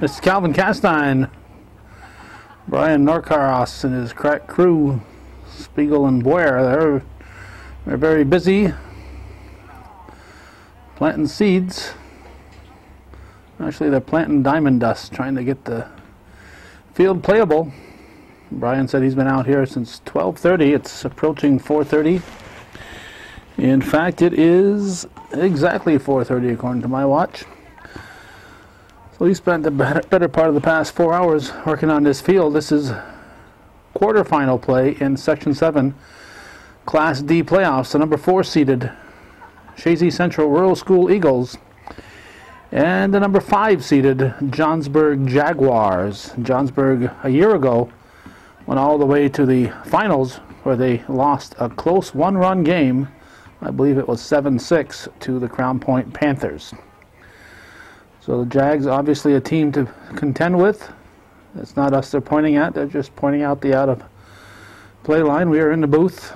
This is Calvin Castine, Brian Norcaros and his crack crew, Spiegel and Boyer. They're very busy planting seeds. Actually, they're planting diamond dust, trying to get the field playable. Brian said he's been out here since 12:30. It's approaching 4:30. In fact, it is exactly 4:30 according to my watch. So he spent the better part of the past 4 hours working on this field. This is quarterfinal play in Section 7 Class D playoffs. The number 4 seeded Chazy Central Rural School Eagles and the number 5 seeded Johnsburg Jaguars. Johnsburg a year ago went all the way to the finals where they lost a close one-run game. I believe it was 7-6 to the Crown Point Panthers. So the Jags, obviously a team to contend with. It's not us they're pointing at. They're just pointing out the out-of-play line. We are in the booth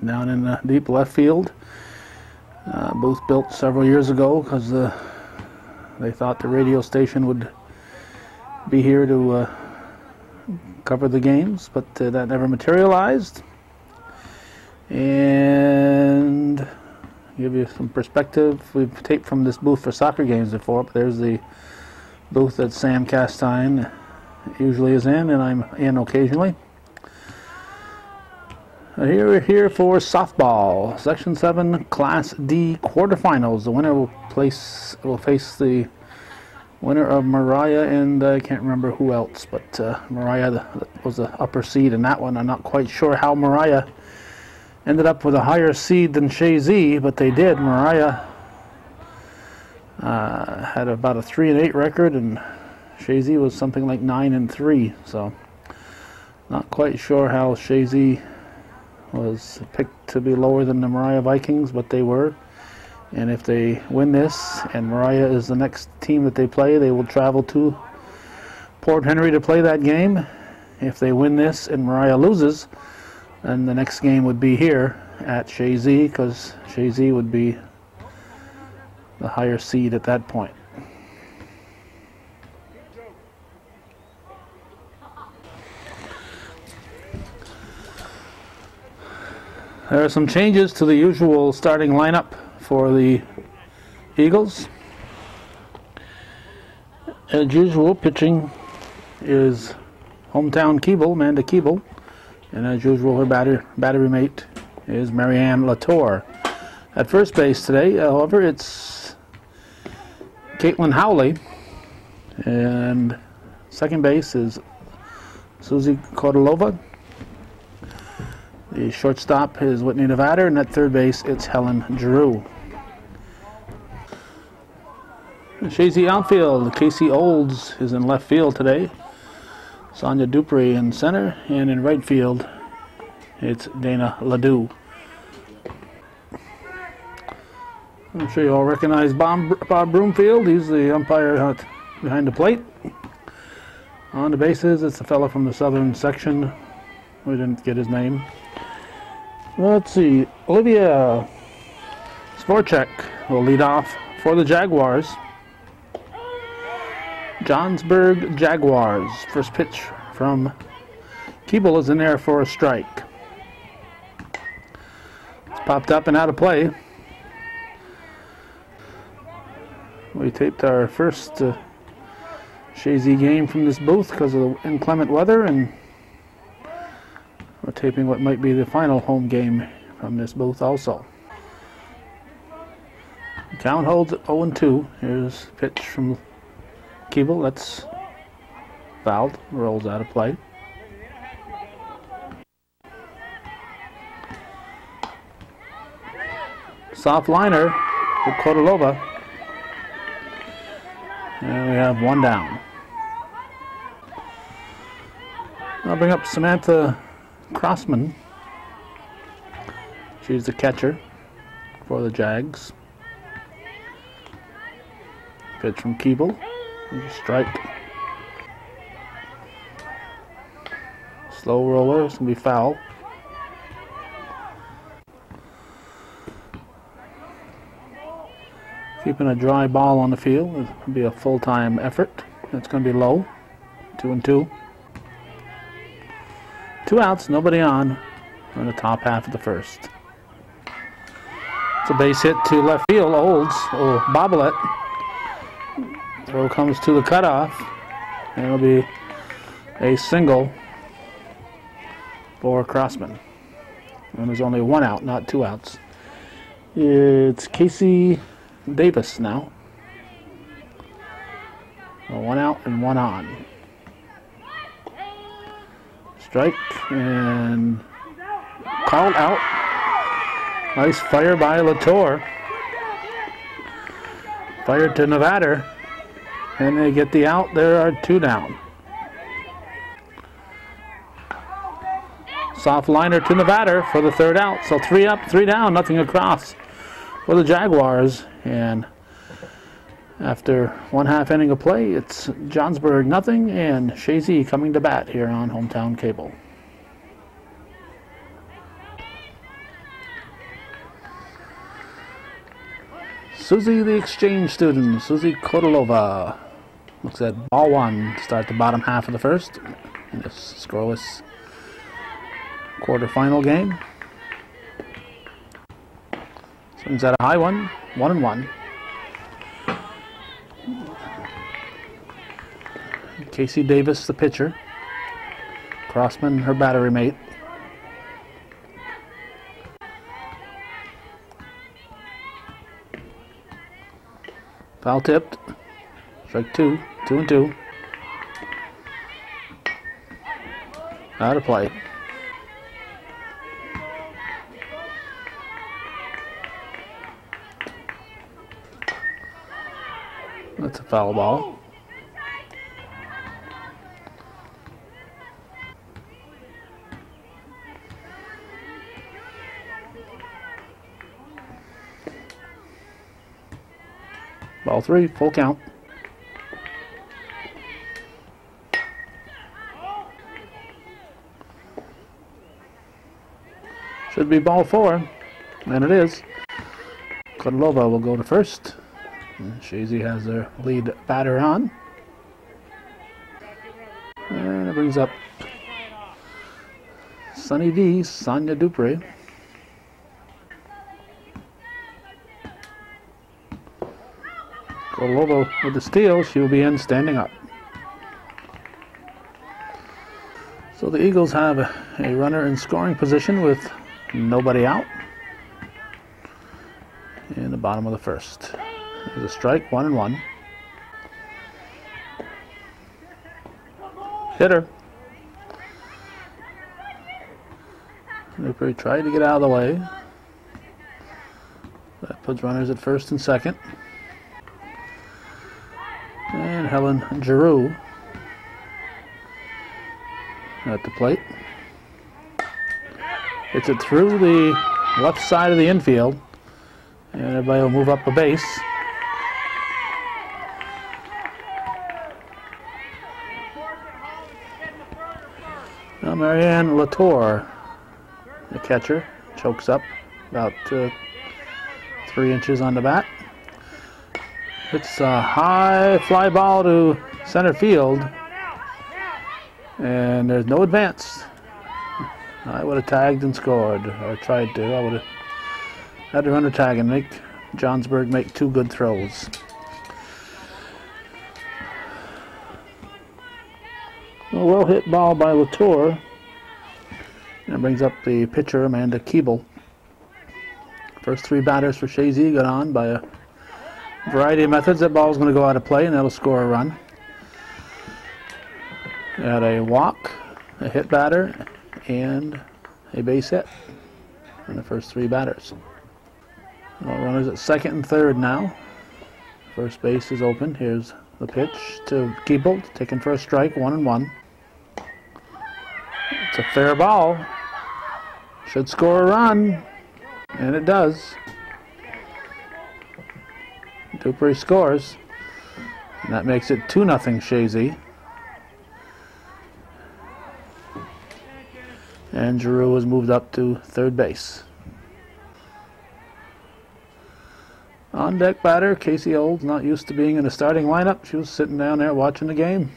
down in the deep left field. Booth built several years ago because they thought the radio station would be here to cover the games, but that never materialized. And give you some perspective, we've taped from this booth for soccer games before, but there's the booth that Sam Castine usually is in, and I'm in occasionally. Here we're here for softball, Section 7 Class D quarterfinals. The winner will face the winner of Mariah and I can't remember who else, but Mariah was the upper seed in that one. I'm not quite sure how Mariah ended up with a higher seed than Chazy, but they did. Mariah had about a 3-8 record, and Chazy was something like 9-3. So, not quite sure how Chazy was picked to be lower than the Mariah Vikings, but they were. And if they win this, and Mariah is the next team that they play, they will travel to Port Henry to play that game. If they win this and Mariah loses, and the next game would be here at Chazy, because Chazy would be the higher seed at that point. There are some changes to the usual starting lineup for the Eagles. As usual, pitching is hometown Keeble, Amanda Keeble. And as usual, her battery mate is Marianne Latour. At first base today, however, it's Caitlin Howley. And second base is Susie Kordalova. The shortstop is Whitney Nevada, and at third base, it's Helen Giroux. Chazy outfield, Casey Olds is in left field today. Sonia Dupree in center, and in right field, it's Dana Ledoux. I'm sure you all recognize Bob Broomfield. He's the umpire behind the plate. On the bases, it's the fellow from the southern section. We didn't get his name. Let's see, Olivia Svorchek will lead off for the Jaguars. Johnsburg Jaguars. First pitch from Keeble is in there for a strike. It's popped up and out of play. We taped our first Chazy game from this booth because of the inclement weather, and we're taping what might be the final home game from this booth also. Count holds at 0-2. Here's a pitch from Keeble, that's fouled, rolls out of play. Soft liner for Kordalova. And we have one down. I'll bring up Samantha Crossman. She's the catcher for the Jags. Pitch from Keeble. Strike. Slow roller, it's going to be foul. Keeping a dry ball on the field will be a full-time effort. It's going to be low. 2-2. 2 outs, nobody on in the top half of the first. It's a base hit to left field. Olds will bobble it. Throw comes to the cutoff. And it'll be a single for Crossman. And there's only 1 out, not 2 outs. It's Casey Davis now. 1 out and 1 on. Strike and called out. Nice fire by Latour. Fired to Nevada. And they get the out. There are 2 down. Soft liner to Nevada for the 3rd out. So 3 up, 3 down, nothing across for the Jaguars. And after 1/2 inning of play, it's Johnsburg nothing and Chazy coming to bat here on Hometown Cable. Susie, the exchange student, Susie Kodalova, looks at ball 1 to start the bottom half of the first in this scoreless quarterfinal game. Swings at a high one, 1-1. Casey Davis, the pitcher. Crossman, her battery mate. Foul tipped. Strike 2, 2-2. Out of play. That's a foul ball. Ball 3, full count. Should be ball 4, and it is. Kodalova will go to first. Chazy has their lead batter on. And it brings up Sunny D, Sonia Dupree. Kodalova with the steal. She will be in standing up. So the Eagles have a runner in scoring position with nobody out in the bottom of the first. There's a strike, 1-1. Hitter. Dupree tried to get out of the way. That puts runners at first and second. And Helen Giroux at the plate. Hits it through the left side of the infield. And everybody will move up a base. Now Marianne Latour, the catcher, chokes up about 3 inches on the bat. It's a high fly ball to center field, and there's no advance. I would have tagged and scored, or tried to. I would have had to run a tag and make Johnsburg make 2 good throws. A well hit ball by Latour. And it brings up the pitcher, Amanda Keeble. First 3 batters for Chazy got on by a variety of methods. That ball is going to go out of play and that'll score a run. Got a walk, a hit batter, and a base hit in the first 3 batters. All runners at second and third now. First base is open. Here's the pitch to Keeble, taken for a strike, 1-1. It's a fair ball. Should score a run, and it does. Dupree scores, and that makes it 2-0 Chazy. And Giroux was moved up to third base. On deck batter, Casey Olds, not used to being in the starting lineup. She was sitting down there watching the game.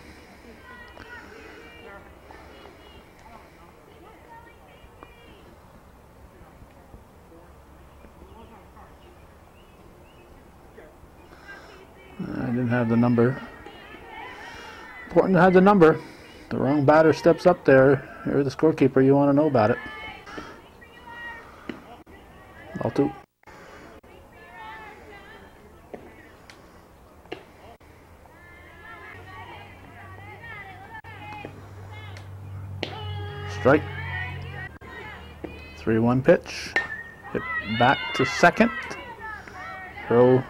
I didn't have the number. Important to have the number. The wrong batter steps up there. You're the scorekeeper. You want to know about it. Ball two. Strike. 3-1 pitch. Hit back to second. Throw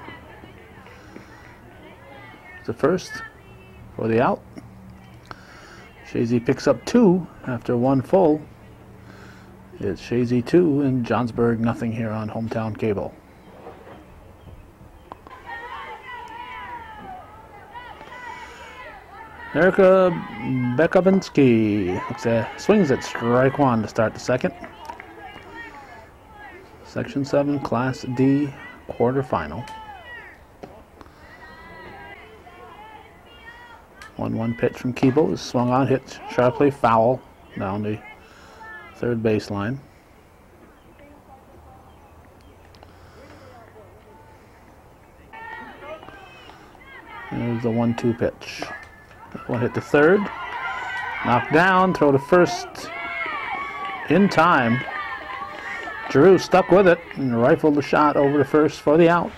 to first for the out. Chazy picks up 2 after 1 full. It's Chazy 2 and Johnsburg nothing here on Hometown Cable. Erica Bekavinsky swings at strike 1 to start the second. Section 7 Class D quarterfinal. 1-1 pitch from Keeble is swung on, hit sharply, foul down the third baseline. There's the 1-2 pitch. That one hit the third, knocked down, throw to first in time. Drew stuck with it and rifled the shot over to first for the out.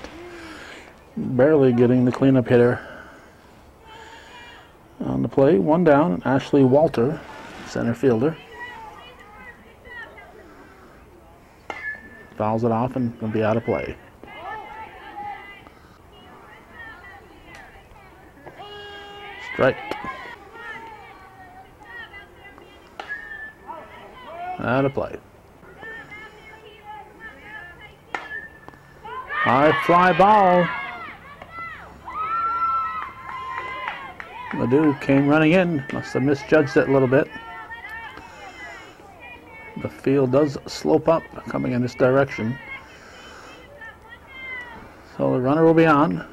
Barely getting the cleanup hitter on the play. 1 down, Ashley Walter, center fielder. Fouls it off and will be out of play. Strike. Out of play. High fly ball. Ledoux came running in. Must have misjudged it a little bit. The field does slope up coming in this direction. So the runner will be on.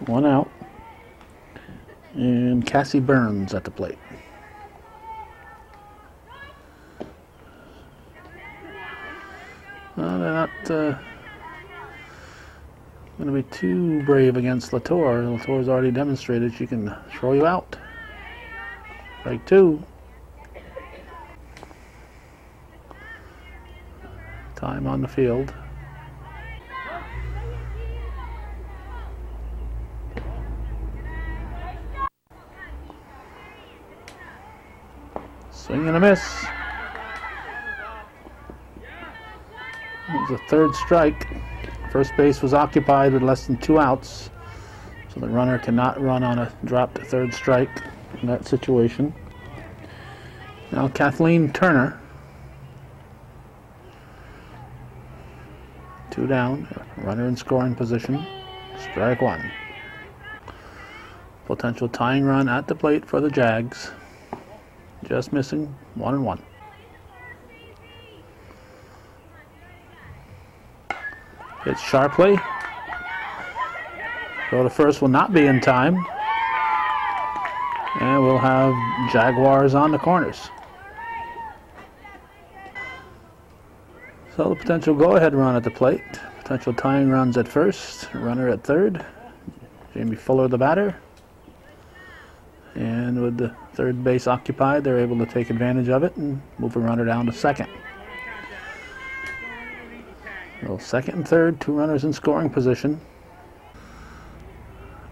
1 out. And Cassie Burns at the plate. They're not going to be too brave against Latour. Latour's already demonstrated she can throw you out. Strike 2. Time on the field. Swing and a miss. It was a third strike. First base was occupied with less than 2 outs, so the runner cannot run on a dropped third strike in that situation. Now Kathleen Turner. 2 down, runner in scoring position. Strike 1. Potential tying run at the plate for the Jags. Just missing 1-1. Hit sharply. Go to first will not be in time. And we'll have Jaguars on the corners. So the potential go-ahead run at the plate. Potential tying runs at first. Runner at third. Jamie Fuller the batter. And with the third base occupied, they're able to take advantage of it and move a runner down to second. So second and third, 2 runners in scoring position.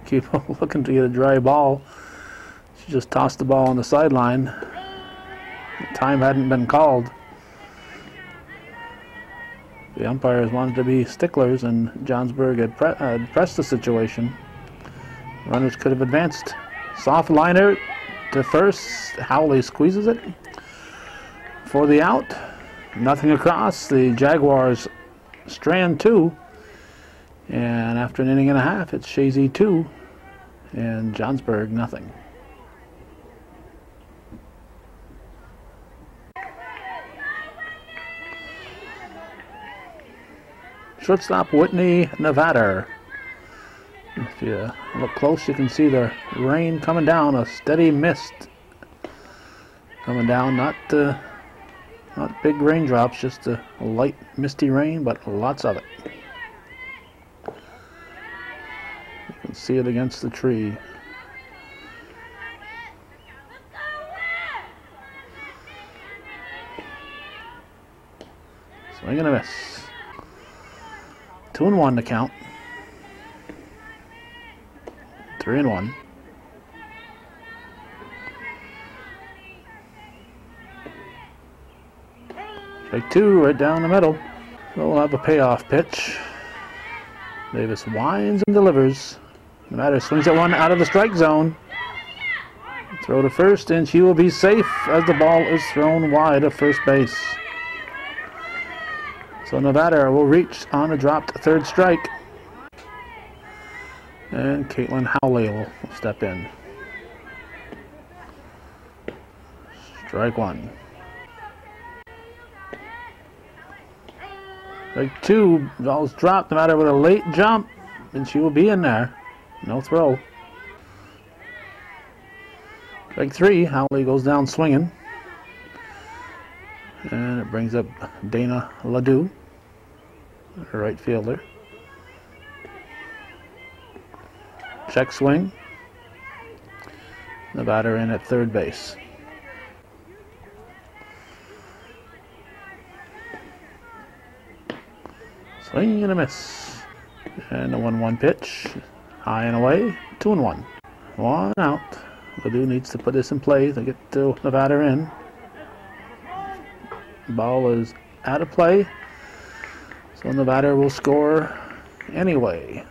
Keep looking to get a dry ball. She just tossed the ball on the sideline. The time hadn't been called. The umpires wanted to be sticklers, and Johnsburg had pressed the situation. Runners could have advanced. Soft liner to first. Howley squeezes it for the out. Nothing across. The Jaguars strand 2. And after an inning and a half, it's Chazy 2 and Johnsburg nothing. Shortstop Whitney Nevada If you look close, you can see the rain coming down, a steady mist coming down, not big raindrops, just a light misty rain, but lots of it. You can see it against the tree. Swing and a miss. 2-1 to count. 3-1. Strike 2 right down the middle. So we'll have a payoff pitch. Davis winds and delivers. No matter, swings at one out of the strike zone. Throw to first, and she will be safe as the ball is thrown wide of first base. So Nevada will reach on a dropped third strike. And Caitlin Howley will step in. Strike 1. Strike 2, ball's dropped, Nevada with a late jump, and she will be in there. No throw. Strike 3, Howley goes down swinging. And it brings up Dana Ledoux, her right fielder. Check swing. The batter in at third base. Swing and a miss. And a 1-1 pitch. High and away. 2-1. 1 out. Ledoux needs to put this in play to get Nevada in. Ball is out of play. So Nevada will score anyway.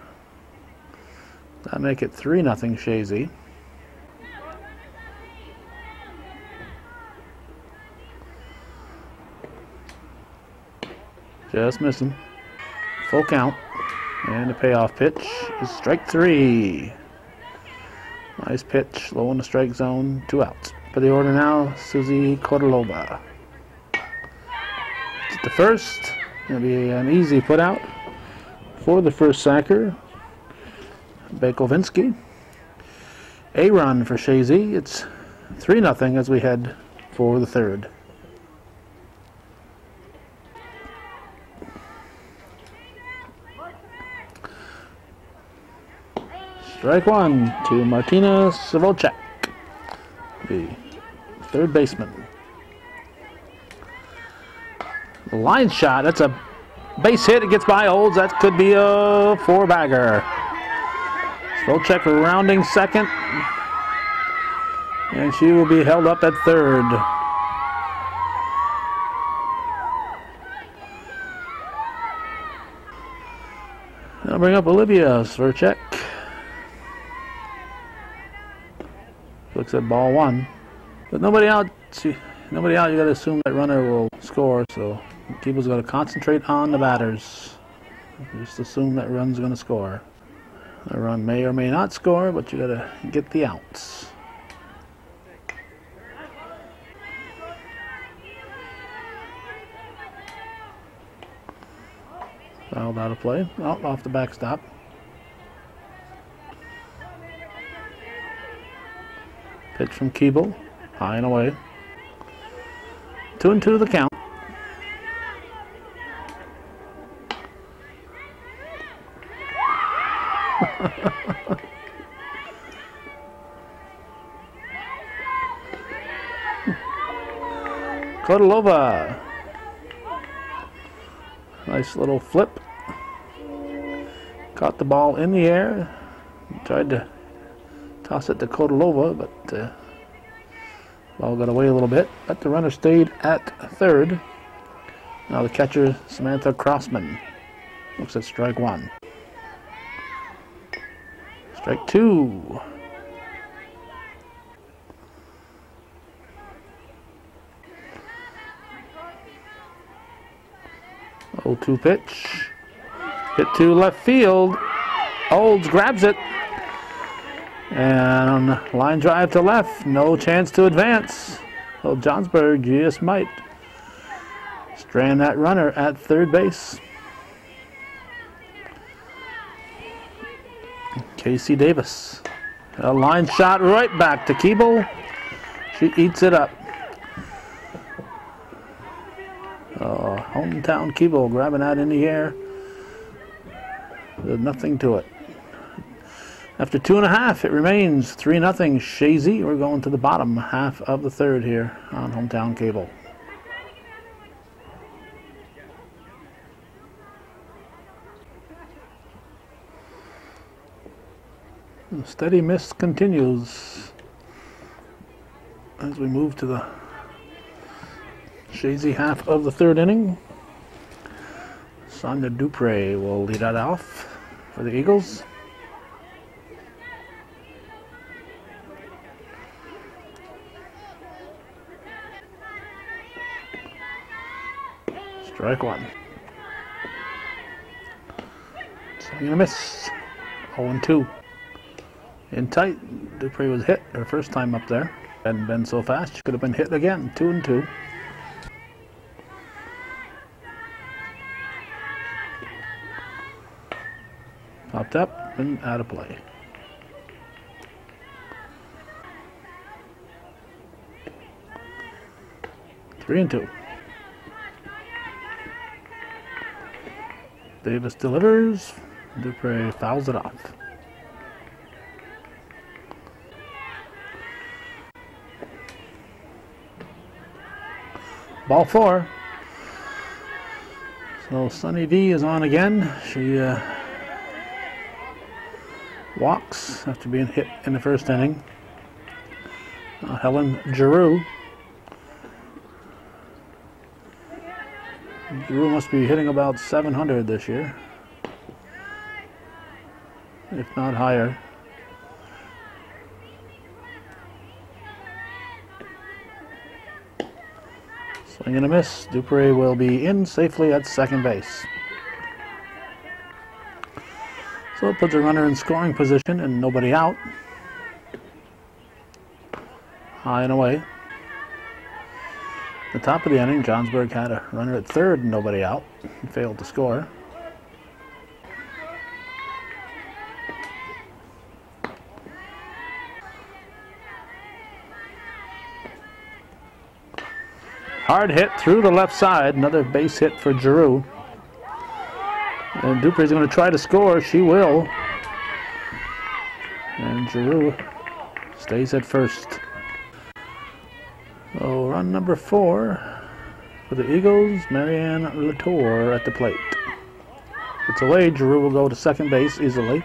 That'll make it 3-0 Chazy. Just missing. Full count. And the payoff pitch is strike 3. Nice pitch, low in the strike zone, 2 outs. For the order now, Susie Kotelova. It's the first. It'll be an easy put out for the first sacker. Bekovinsky. A run for Chazy. It's 3-0 as we head for the third. Strike 1 to Martina Savolchak, the third baseman. Line shot. That's a base hit. It gets by Olds. That could be a 4-bagger. Savolchak rounding second, and she will be held up at third. I'll bring up Olivia Sverchek. Looks at ball 1, but nobody out. Nobody out. You got to assume that runner will score. So people's got to concentrate on the batters. Just assume that run's going to score. The run may or may not score, but you got to get the outs. Fouled out of play. Oh, off the backstop. Pitch from Keeble, high and away. 2-2 the count. Kotelova. Nice little flip. Caught the ball in the air. Tried to toss it to Kotelova, but ball got away a little bit. But the runner stayed at third. Now the catcher, Samantha Crossman, looks at strike 1. Strike 2. Oh, 2 pitch. Hit to left field. Olds grabs it. And line drive to left. No chance to advance. Well, Johnsburg just might strand that runner at third base. Casey Davis. A line shot right back to Keeble. She eats it up. Hometown Keeble grabbing that in the air. There's nothing to it. After 2.5, it remains 3-0 Chazy. We're going to the bottom half of the third here on Hometown Cable. The steady mist continues as we move to the Chazy half of the third inning. Sonia Dupre will lead that off for the Eagles. Strike one. Swing and a miss. 0-2. In tight. Dupre was hit her first time up there. Hadn't been so fast. She could have been hit again. 2-2. Popped up and out of play. Three and 2. Davis delivers. Dupre fouls it off. Ball 4. So Sunny D is on again. She walks after being hit in the first inning. Helen Giroux. Giroux must be hitting about 700 this year, if not higher. Swing and a miss. Dupre will be in safely at second base. So it puts a runner in scoring position and nobody out. High and away. At the top of the inning, Johnsburg had a runner at third and nobody out. He failed to score. Hard hit through the left side. Another base hit for Giroux. And Dupre's going to try to score. She will. And Giroux stays at first. So run number 4 for the Eagles. Marianne Latour at the plate. It's away. Giroux will go to second base easily.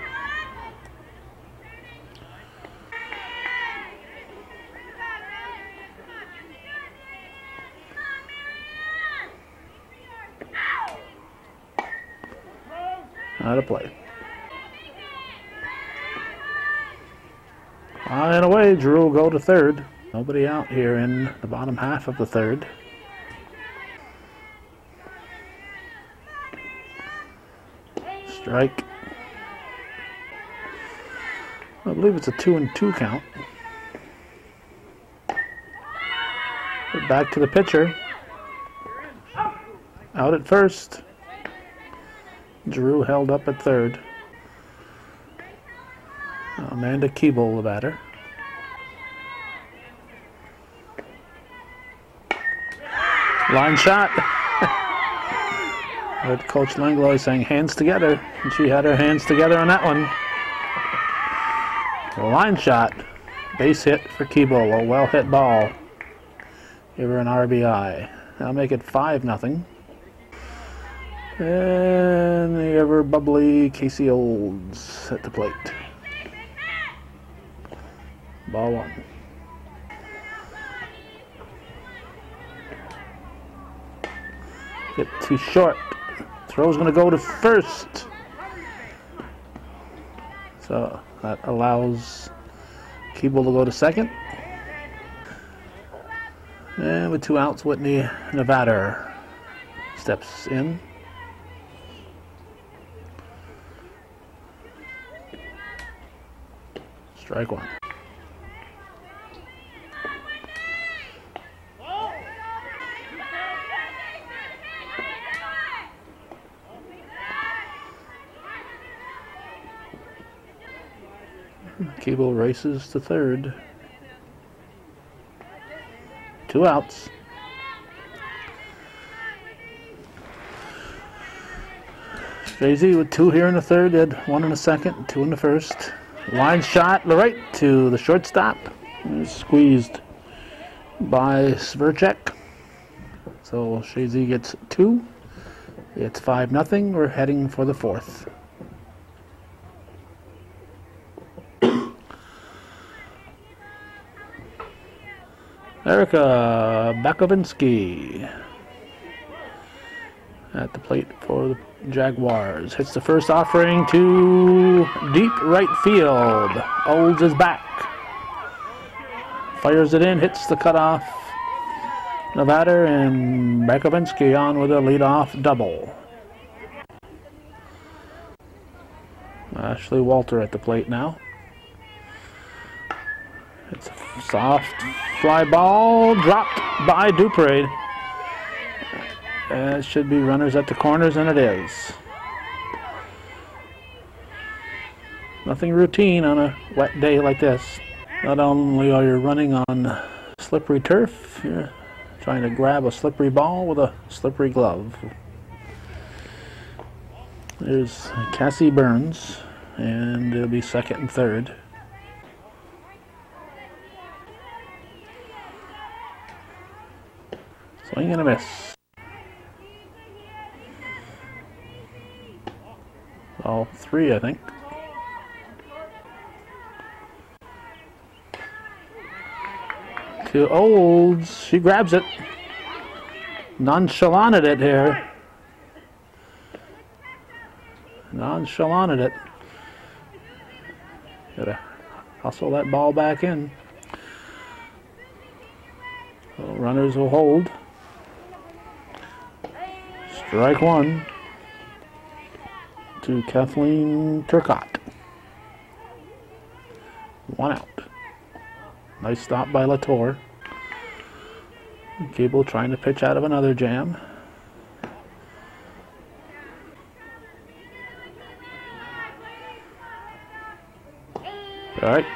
Out of play. High and away. Giroux will go to third. Nobody out here in the bottom half of the third. Strike. I believe it's a 2-2 count. But back to the pitcher. Out at first. Giroux held up at third. Amanda Keeble, the batter. Line shot. Heard Coach Langlois saying hands together, and she had her hands together on that one. Line shot. Base hit for Keeble. A well hit ball. Give her an RBI. That'll make it 5-0. And the ever bubbly Casey Olds at the plate. Ball 1. Hit too short. Throw's going to go to first. So that allows Keeble to go to second. And with 2 outs, Whitney Nevada steps in. Strike 1. Cable races to third. 2 outs. Chazy with 2 here in the third. He had 1 in the second, 2 in the first. Line shot right to the shortstop. Squeezed by Sverchek. So Chazy gets 2. It's 5-0. We're heading for the fourth. Erica Bakovinsky at the plate for the Jaguars. Hits the first offering to deep right field. Olds is back. Fires it in, hits the cutoff. Nevada and Bakovinsky on with a leadoff double. Ashley Walter at the plate now. It's a soft fly ball dropped by Dupre. It should be runners at the corners, and it is. Nothing routine on a wet day like this. Not only are you running on slippery turf, you're trying to grab a slippery ball with a slippery glove. There's Cassie Burns, and it'll be second and third. Swing and a miss. All 3, I think. To Olds. She grabs it. Nonchalanted it here. Nonchalanted it. Gotta hustle that ball back in. So runners will hold. Strike 1 to Kathleen Turcotte. 1 out. Nice stop by Latour. Cable trying to pitch out of another jam. All right.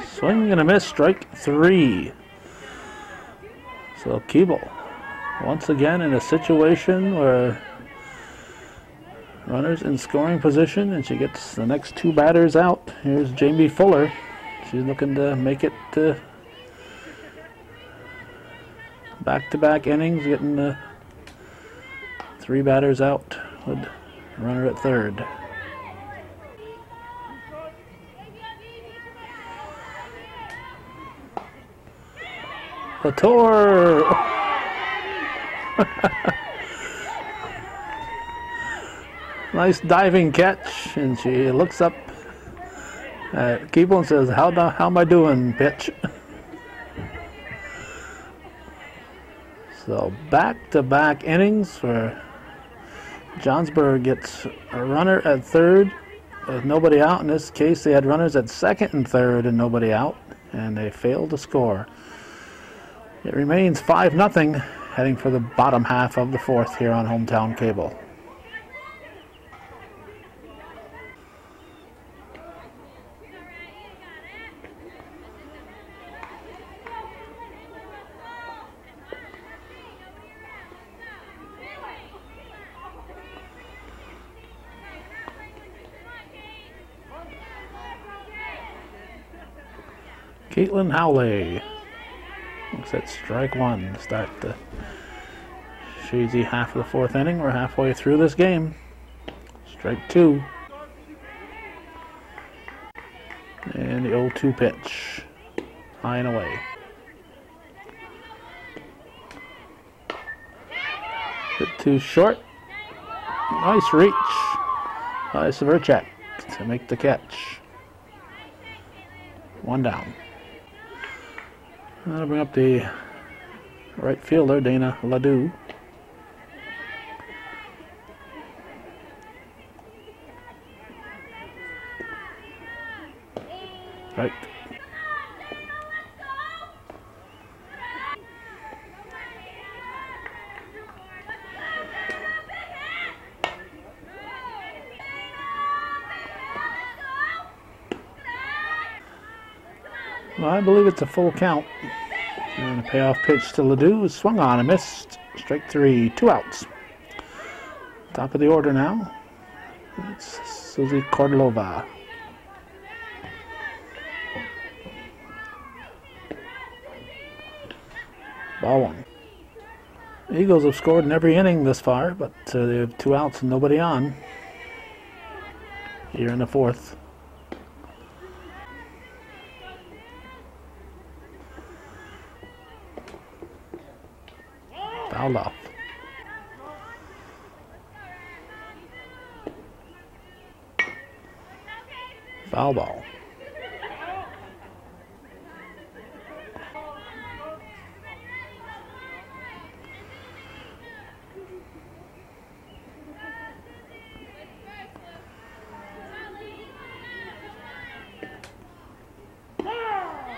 Swing and a miss, strike 3. So Cable, once again in a situation where runners in scoring position, and she gets the next 2 batters out. Here's Jamie Fuller. She's looking to make it to back-to-back innings, getting the 3 batters out with runner at third. Latour! Nice diving catch, and she looks up at Keeble and says, how am I doing, pitch? So back-to-back innings where Johnsburg gets a runner at third with nobody out. In this case, they had runners at second and third and nobody out, and they failed to score. It remains 5-0, heading for the bottom half of the fourth here on Hometown Cable. Caitlin Howley looks at strike 1 to start the Chazy half of the fourth inning. We're halfway through this game. Strike 2. And the 0-2 pitch. High and away. Bit too short. Nice reach by Sverchek to make the catch. 1 down. That'll bring up the right fielder, Dana Ledoux. Right. Well, I believe it's a full count. And a payoff pitch to Ledoux is swung on and missed. Strike 3, 2 outs. Top of the order now. It's Suzy Cordova. Ball 1. The Eagles have scored in every inning this far, but they have 2 outs and nobody on. Here in the 4th. Fouled off. Foul ball.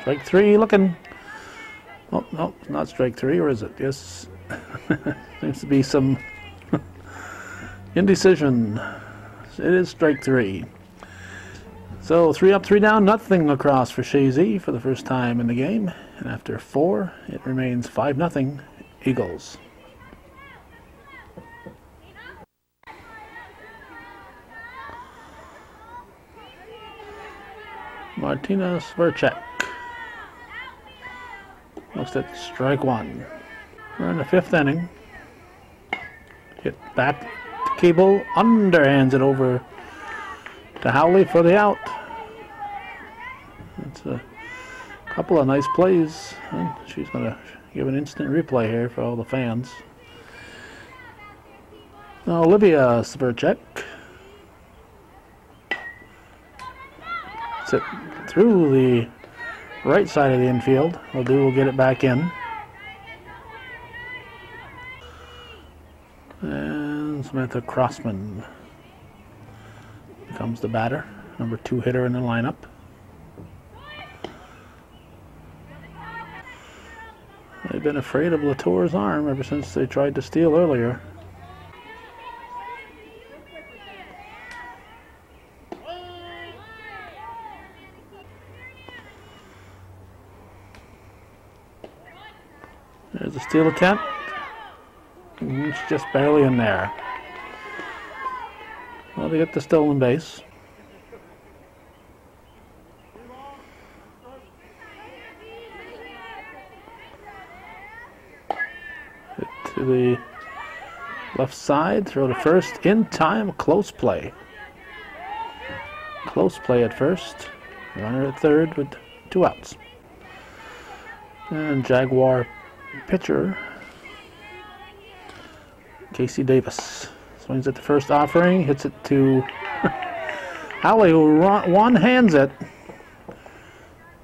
Strike 3 looking. Oh, no, not strike 3, or is it? Yes. Seems to be some indecision. It is strike 3. So 3 up, 3 down, nothing across for Chazy for the first time in the game. And after 4, it remains 5-0 Eagles. Martina Sverchek. Looks at strike 1. We're in the 5th inning. Hit back to Cable, underhands it over to Howley for the out. It's a couple of nice plays. And she's going to give an instant replay here for all the fans. Now Olivia Sverchek. It's it through the right side of the infield. Ledoux will get it back in. And Samantha Crossman becomes the batter, number 2 hitter in the lineup. They've been afraid of Latour's arm ever since they tried to steal earlier. There's a steal attempt. It's just barely in there. Well, they get the stolen base. Hit to the left side, throw to first, in time, close play. Close play at first. Runner at third with 2 outs. And Jaguar pitcher Casey Davis swings at the first offering, hits it to Howley, who one-hands it.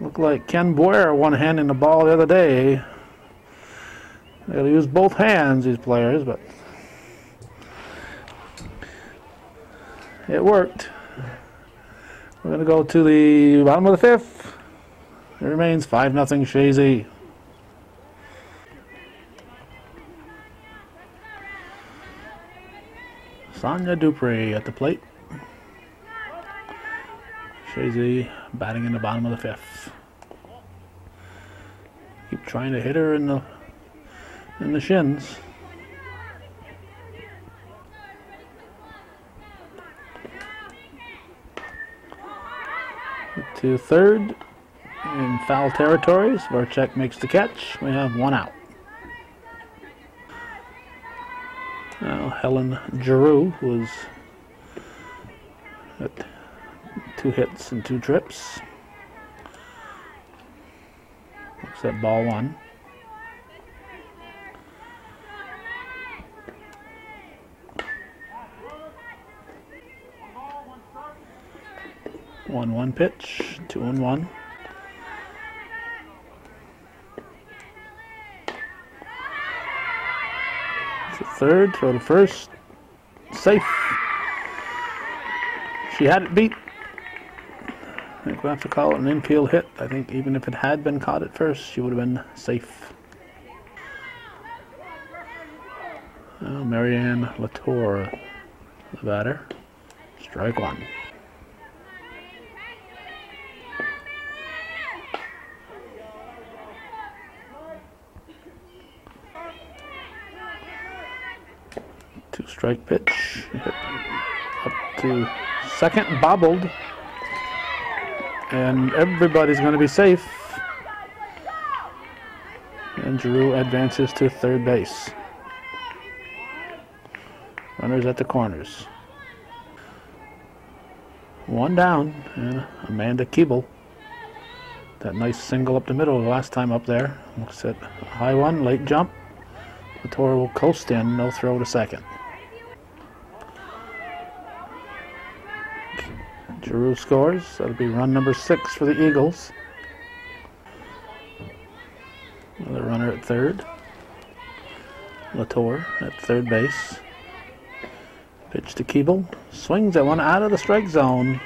Looked like Ken Boyer one-handing the ball the other day. They gotta use both hands, these players, but it worked. We're gonna go to the bottom of the 5th. It remains 5-0 Chazy. Sonia Dupree at the plate. Chazy batting in the bottom of the 5th. Keep trying to hit her in the shins. To third in foul territory. Sverchek makes the catch. We have 1 out. Now Helen Giroux was at 2 hits and 2 trips. Looks at ball 1. One pitch, 2-1. To third, throw to first, safe. She had it beat. I think we'll have to call it an infield hit. I think even if it had been caught at first, she would have been safe. Marianne Latour, the batter. Strike 1. 2-strike pitch. Hit up to second, bobbled. And everybody's going to be safe. And Giroux advances to third base. Runners at the corners. One down, and Amanda Keeble. That nice single up the middle the last time up there. Looks at a high one, late jump. Latour will coast in, no throw to second. Giroux scores. That'll be run number 6 for the Eagles. Another runner at third. Latour at third base. Pitch to Keeble. Swings that one out of the strike zone.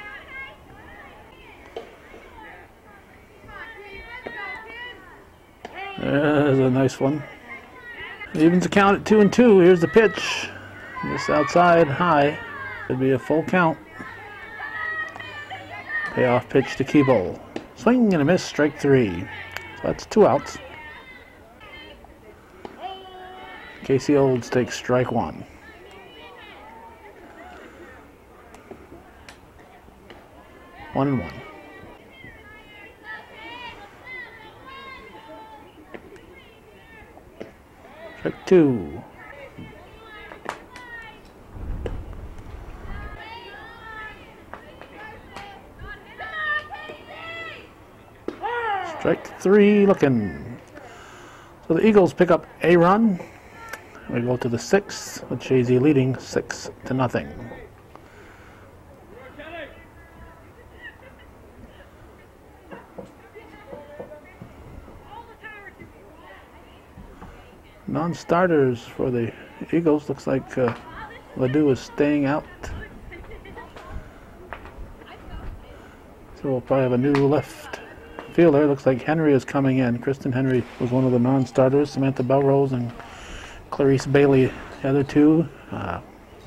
There's a nice one. Evens the count at 2-2. Here's the pitch. This outside high. Could be a full count. Payoff pitch to Keeble. Swing and a miss, strike 3. So that's 2 outs. Casey Olds takes strike 1. One and one. Strike 2. Strike 3 looking. So the Eagles pick up a run. We go to the 6th with Chazy leading 6-0. Non-starters for the Eagles. Looks like Ledoux is staying out. So we'll probably have a new left fielder. Looks like Henry is coming in. Kristen Henry was one of the non-starters. Samantha Belrose and Clarice Bailey, the other two.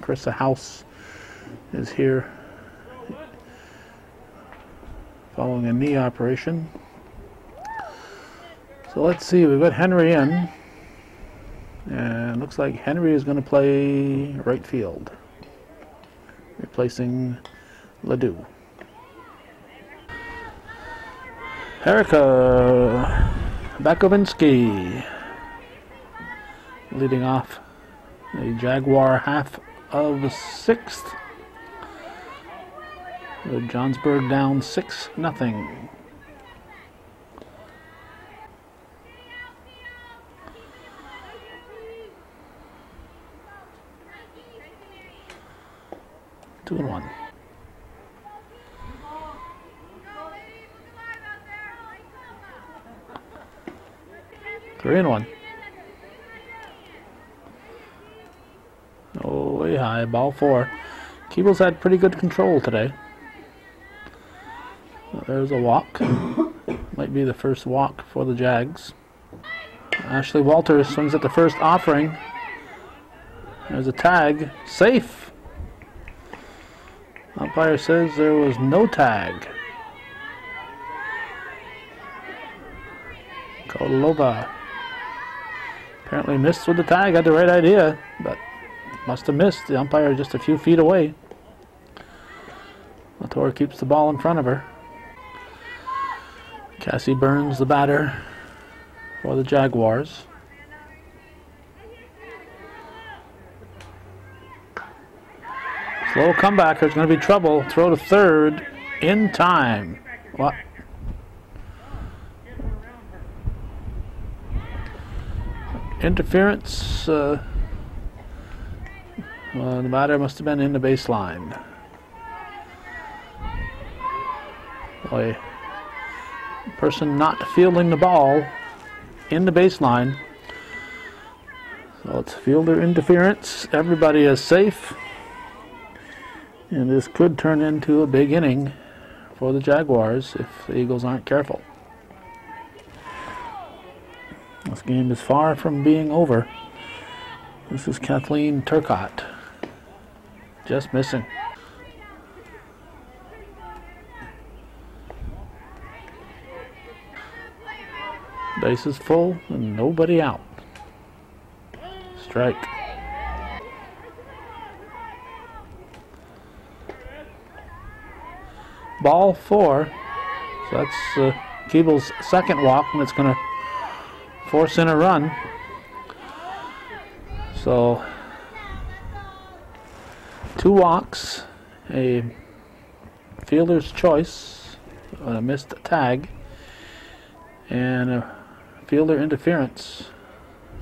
Carissa House is here following a knee operation. So let's see, we've got Henry in. And looks like Henry is going to play right field, replacing Ledoux. Erica Bakovinsky leading off the Jaguar half of the 6th. With Johnsburg down 6-0. Two and one. 3-1. Oh, way high, ball 4. Keeble's had pretty good control today. There's a walk. Might be the first walk for the Jags. Ashley Walters swings at the first offering. There's a tag. Safe. Umpire says there was no tag. Kodalova apparently missed with the tag. Had the right idea, but must have missed. The umpire just a few feet away. Latour keeps the ball in front of her. Cassie Burns, the batter for the Jaguars. Slow comeback. There's going to be trouble. Throw to third in time. What? Interference. Well, the batter must have been in the baseline. A person not fielding the ball in the baseline. So it's fielder interference. Everybody is safe. And this could turn into a big inning for the Jaguars if the Eagles aren't careful. This game is far from being over. This is Kathleen Turcott. Just missing. Base is full and nobody out. Strike. ball 4. So that's Keeble's second walk, and it's going to force in a run. So 2 walks, a fielder's choice, a missed tag, and a fielder interference.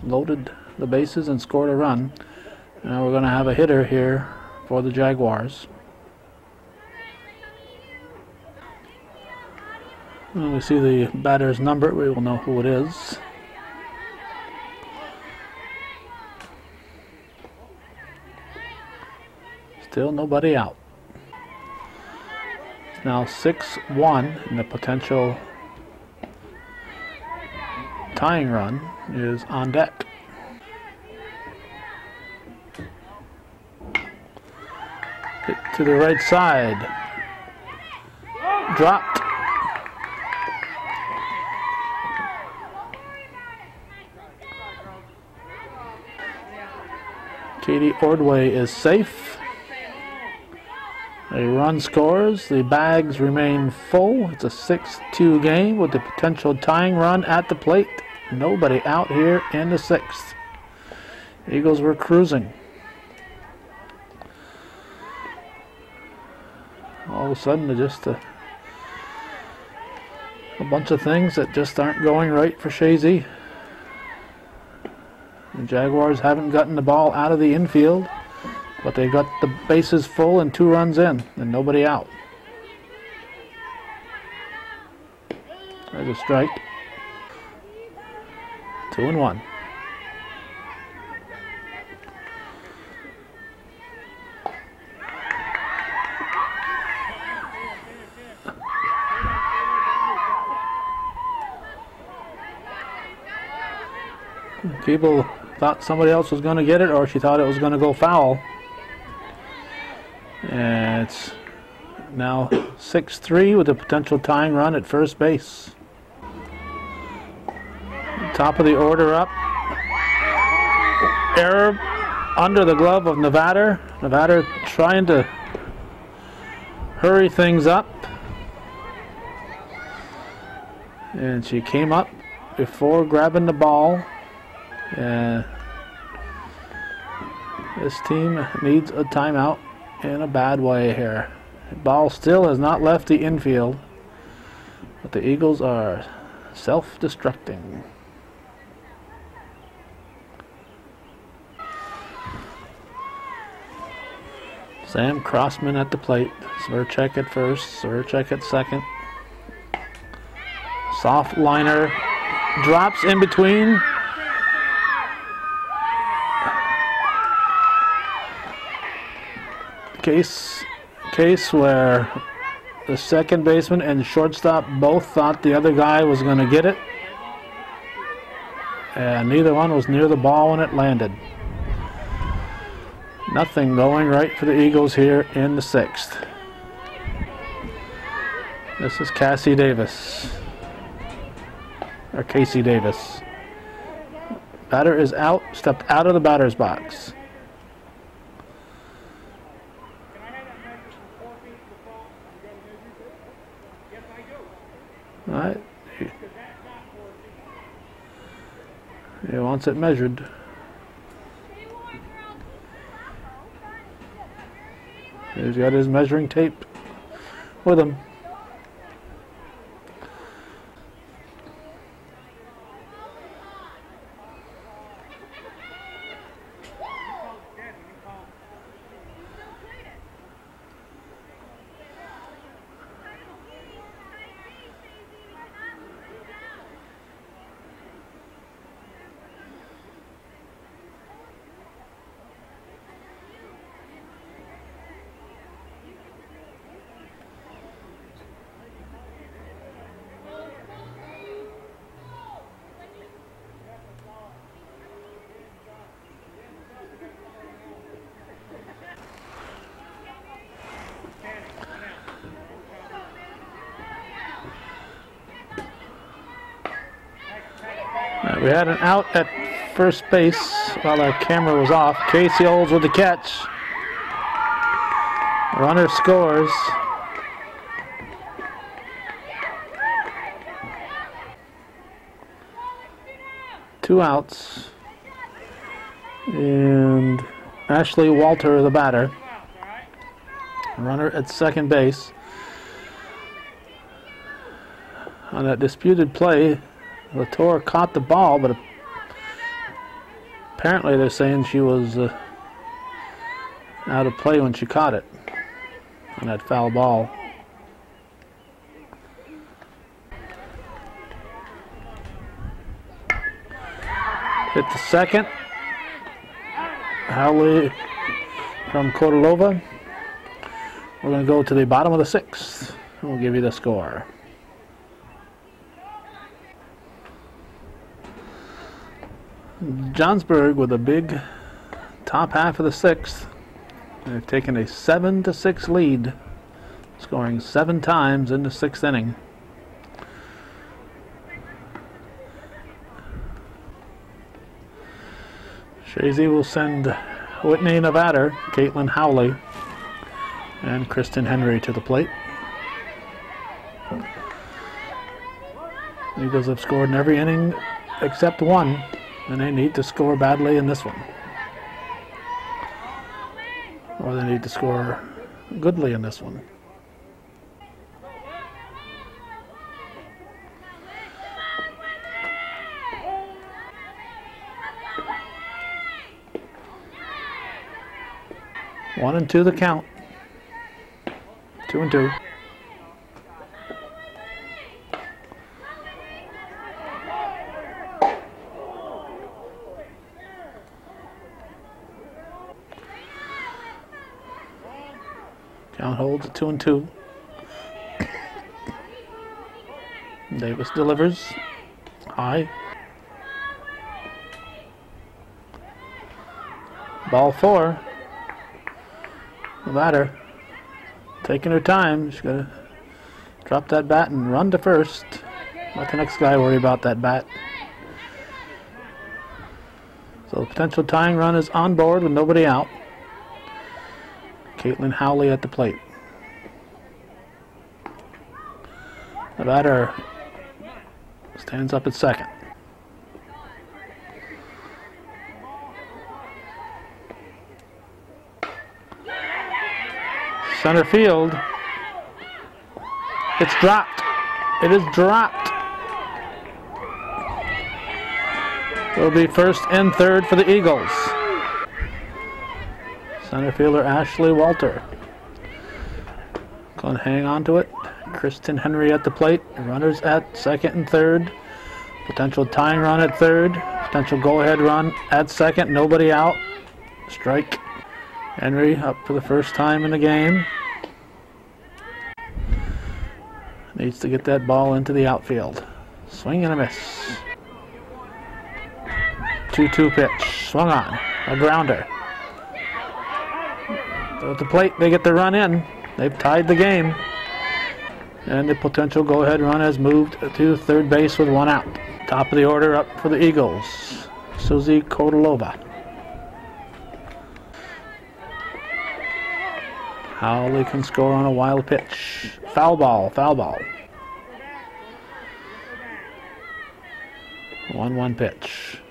Loaded the bases and scored a run. Now we're going to have a hitter here for the Jaguars. When we see the batter's number, we will know who it is. Still nobody out. It's now 6-1, and the potential tying run is on deck. Hit to the right side. Dropped. Katie Ordway is safe. A run scores. The bags remain full. It's a 6-2 game with the potential tying run at the plate. Nobody out here in the 6th. Eagles were cruising. All of a sudden, just a bunch of things that just aren't going right for Chazy. The Jaguars haven't gotten the ball out of the infield, but they got the bases full and 2 runs in and nobody out. There's a strike. 2-1. Keeble thought somebody else was going to get it, or she thought it was going to go foul. And it's now 6-3 with a potential tying run at first base. Top of the order up. Error under the glove of Nevada. Nevada trying to hurry things up. And she came up before grabbing the ball. And this team needs a timeout in a bad way here. The ball still has not left the infield, but the Eagles are self-destructing. Sam Crossman at the plate. Sverchek at first, Sverchek at second. Soft liner, drops in between. Case where the second baseman and shortstop both thought the other guy was going to get it, and neither one was near the ball when it landed. Nothing going right for the Eagles here in the 6th. This is Cassie Davis, or Casey Davis. Batter is out, stepped out of the batter's box. All right. He wants it measured. He's got his measuring tape with him. We had an out at first base while our camera was off. Casey Olds with the catch. Runner scores. 2 outs. And Ashley Walter, the batter. Runner at second base. On that disputed play, Latour caught the ball, but apparently they're saying she was out of play when she caught it on that foul ball. Hit the second. Howley from Kotalova. We're going to go to the bottom of the 6th. We'll give you the score. Johnsburg with a big top half of the 6th. They've taken a 7-6 lead, scoring 7 times in the 6th inning. Chazy will send Whitney Nevada, Caitlin Howley, and Kristen Henry to the plate. The Eagles have scored in every inning except one, and they need to score badly in this one. Or they need to score goodly in this one. One and two the count. 2-2. Count holds at 2-2. Davis delivers. High. Ball 4. Nevada taking her time. She's got to drop that bat and run to first. Let the next guy worry about that bat. So the potential tying run is on board with nobody out. Caitlin Howley at the plate. Nevada stands up at second. Center field. It's dropped. It is dropped. It'll be first and third for the Eagles. Center fielder Ashley Walter. Going to hang on to it. Kristen Henry at the plate. Runners at second and third. Potential tying run at third. Potential go-ahead run at second. Nobody out. Strike. Henry up for the first time in the game. Needs to get that ball into the outfield. Swing and a miss. 2-2 pitch. Swung on. A grounder. So at the plate, they get the run in. They've tied the game. And the potential go-ahead run has moved to third base with 1 out. Top of the order up for the Eagles. Susie Kotalova. Howley can score on a wild pitch. Foul ball, foul ball. 1-1 pitch.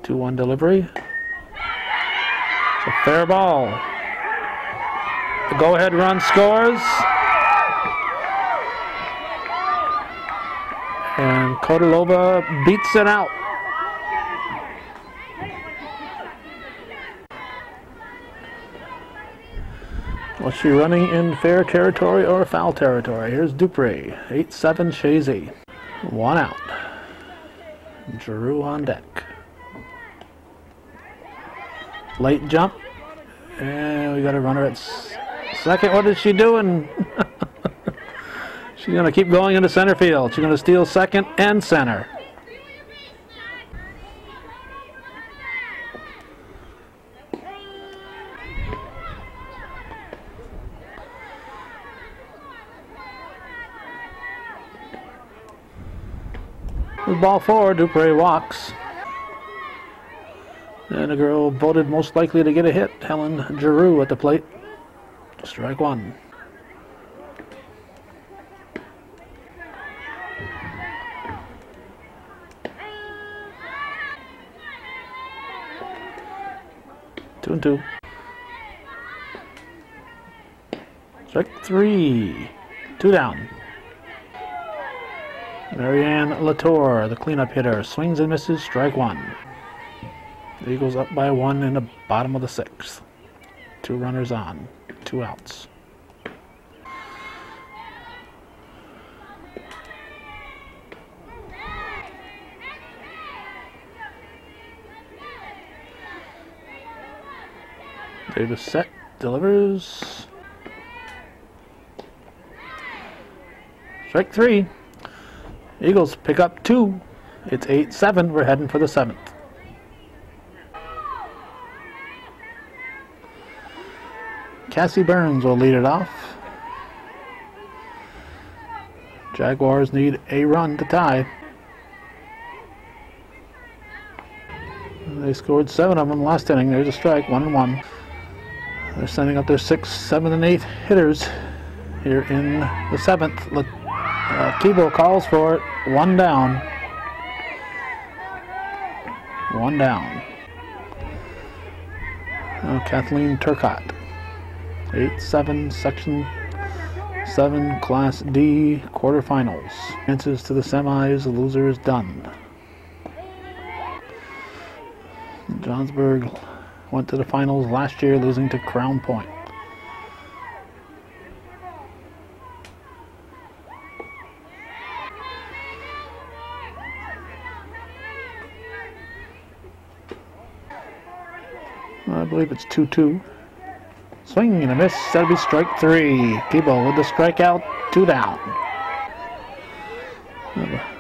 Two-one delivery. It's a fair ball. The go-ahead run scores. And Kotalova beats it out. Was she running in fair territory or foul territory? Here's Dupree. 8-7 Chazy. 1 out. Giroux on deck. Late jump. And we got a runner at second. What is she doing? She's going to keep going into center field. She's going to steal second and center. With ball 4, Dupree walks. And the girl voted most likely to get a hit, Helen Giroux at the plate. Strike 1. 2-2. Strike 3. 2 down. Marianne Latour, the cleanup hitter, swings and misses. Strike 1. The Eagles up by 1 in the bottom of the 6th. 2 runners on. 2 outs. Davis set, delivers. Strike 3. Eagles pick up 2. It's 8-7. We're heading for the 7th. Cassie Burns will lead it off. Jaguars need a run to tie. They scored 7 of them last inning. There's a strike, 1-1. They're sending up their 6, 7, and 8 hitters here in the 7th. Keeble calls for it. 1 down. 1 down. Kathleen Turcott. 8-7, Section 7, Class D, quarterfinals. Chances to the semis, the loser is done. Johnsburg went to the finals last year, losing to Crown Point. I believe it's 2-2. Swing and a miss. That'll be strike 3. Keeble with the strikeout. 2 down.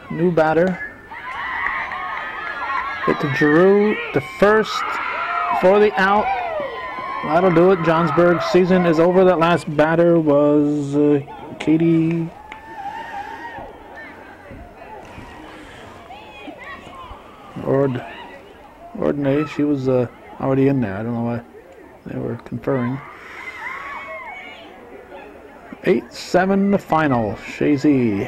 New batter. Hit to Giroux. The first for the out. That'll do it. Johnsburg's season is over. That last batter was Katie Ordnay. She was already in there. I don't know why they were conferring. 8-7 the final. Chazy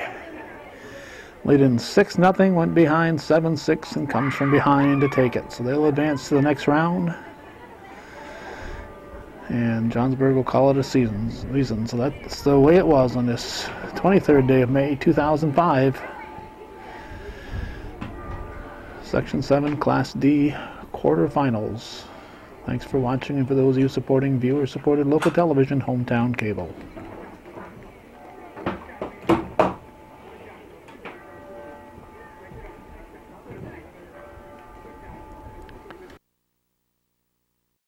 leading 6-0, went behind 7-6 and comes from behind to take it. So they'll advance to the next round. And Johnsburg will call it a season. So that's the way it was on this 23rd day of May 2005. Section 7 Class D quarterfinals. Thanks for watching, and for those of you supporting viewer-supported local television, Hometown Cable.